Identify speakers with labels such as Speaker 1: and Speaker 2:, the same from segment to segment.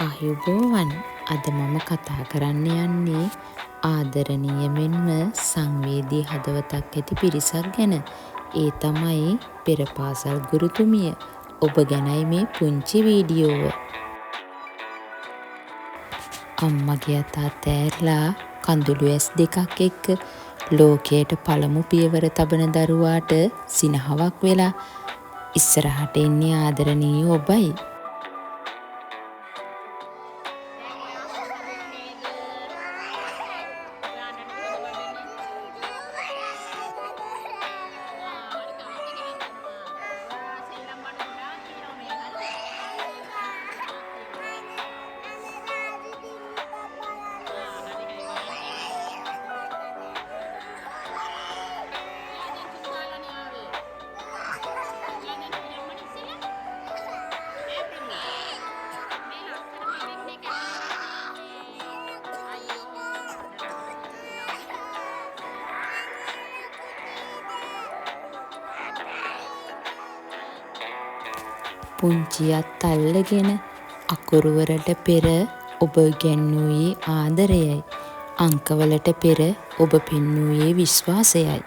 Speaker 1: ආයුබෝවන්. අද මම කතා කරන්න යන්නේ ආදරණීය මෙන්ම සංවේදී හදවතක් ඇති පිරිසක් ගැන. ඒ තමයි පෙර පාසල් ගුරුතුමිය. ඔබ ගැනයි මේ පුංචි වීඩියෝව. අම්මගේ අත අතෑරලා කඳුළු ඇස් දෙකක් එක්ක ලෝකයට පළමු පියවර තබන දරුවාට සිනහවක් වෙලා ඉස්සරහට එන්නේ ආදරණීය ඔබයි. පුංචියත් අල්ලගෙන අකුරුවලට පෙර ඔබ ඉගැන්වූයේ ආදරයයි. අංකවලට පෙර ඔබ පෙන්වූයේ විශ්වාසයයි.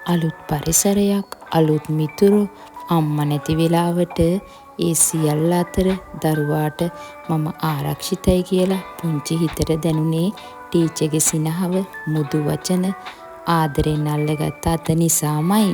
Speaker 1: අලුත් පරිසරයක්, අලුත් මිතුරු, අම්මා නැති වෙලාවට ඒ සියල්ල අතර දරුවාට මම ආරක්ෂිතයි කියලා පුංචි හිතට දැනුනේ ටීචර්ගේ සිනහව, මුදු වචන, ආදරෙන් අල්ලගත්ත අත නිසාමයි.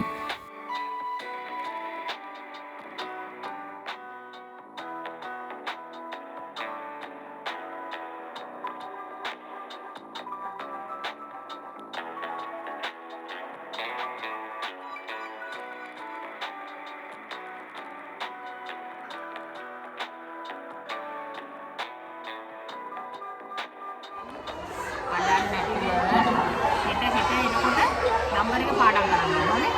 Speaker 2: නම්බර එක පාඩම් කරන්න ඕනේ.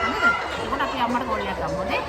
Speaker 2: හරිද? එතකොට අපි අම්මට කෝල් එකක් ගමු නේ.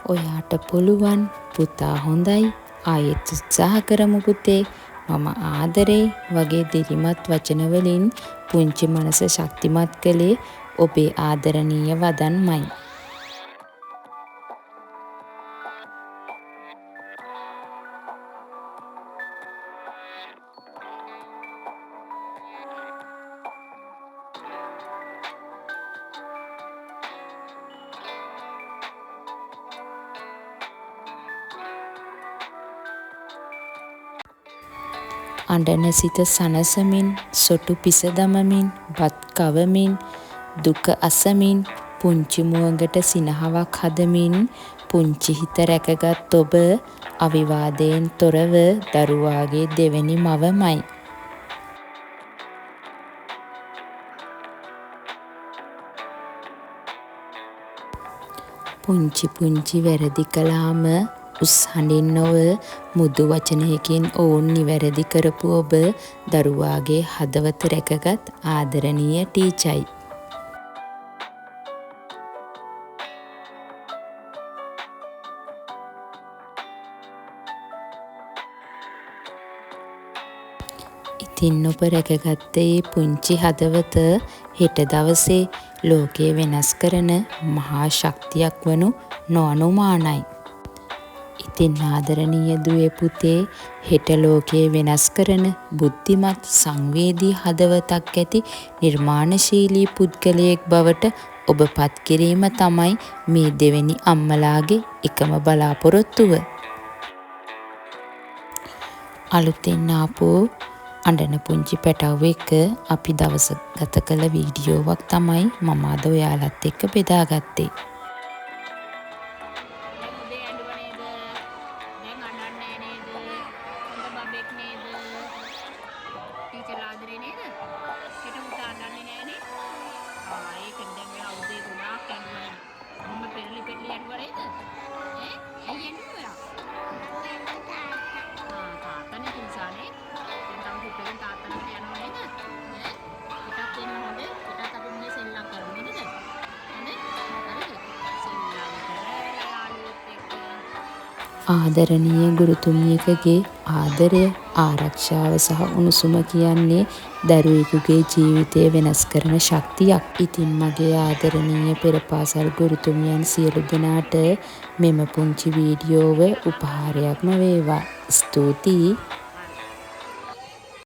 Speaker 1: ඔයාට පුළුවන් පුතා හොඳයි ආයෙත් උත්සාහ කරමු පුතේ මම ආදරේ වගේ දිරිමත් වචන වලින් පුංචි මනස ශක්තිමත් කළේ ඔබේ ආදරණීය වදන්මයි. අඬන සිත සනසමින්, සොටු පිස දමමින්, බත් කවමින්, දුක අසමින්, පුංචි මුවඟට සිනහවක් හදමින්, පුංචි හිත රැකගත් ඔබ අවිවාදයෙන් තොරව දරුවාගේ දෙවැනි මවමයි. පුංචි පුංචි වැරදි කළාම උස් හඬින් නොව මුදු වචනයකින් ඔවුන් නිවැරදි කරපු ඔබ දරුවාගේ හදවත රැකගත් ආදරණීය ටීචර්යි. ඉතින් ඔබ රැකගත්තේ පුංචි හදවත හෙට දවසේ ලෝකය වෙනස් කරන මහා ශක්තියක් වනු නොඅනුමානයි. ඉතින් ආදරණීය දුවේ පුතේ හෙට ලෝකය වෙනස් කරන බුද්ධිමත් සංවේදී හදවතක් ඇති නිර්මාණශීලී පුද්ගලයෙක් බවට ඔබ පත් කිරීම තමයි මේ දෙවෙනි අම්මලාගේ එකම බලාපොරොත්තුව. අලුතෙන් ආපු අඬන පුංචි පැටව් එක්ක අපි දවස ගත කළ වීඩියෝවක් තමයි මම අද ඔයාලත් එක්ක බෙදාගත්තේ.
Speaker 2: දැන් උදේ ඇඬුව නේද? දැන් අඬන්නේ නේද? හොඳ බබෙක් නේද? ටීචර්ලා ආදරේ නේද? හෙට උදේ අඬන්නේ නෑනේ. ඒකෙන් දැන් මෙයා උදේ ගොඩාක් ඇඬුවා. අම්ම පෙරලි පෙරලි ඇඬුවා නේද? ඈ ඇයි ඇඬුවේ ඔයා? තාත්තා නැති නිසානේ. දැන් තව පුතෙන් තාත්තා ළඟට යනවා නේද? හෙටත් එන්න හොඳ. හෙටත් අපි මෙහෙ සෙල්ලම් කරමු නේද? හරිද? සෙල්ලම් කරලා යාළුවොත් එක්ක
Speaker 1: ආදරණීය ගුරුතුමියකගේ ආදරය, ආරක්ෂාව සහ උණුසුම කියන්නේ දරුවෙකුගේ ජීවිතය වෙනස් කරන ශක්තියක්. ඉතින් මගේ ආදරණීය පෙරපාසල් ගුරුතුමියන් සියලු දෙනාට මෙම පුංචි වීඩියෝව උපහාරයක්ම වේවා. ස්තුතියි.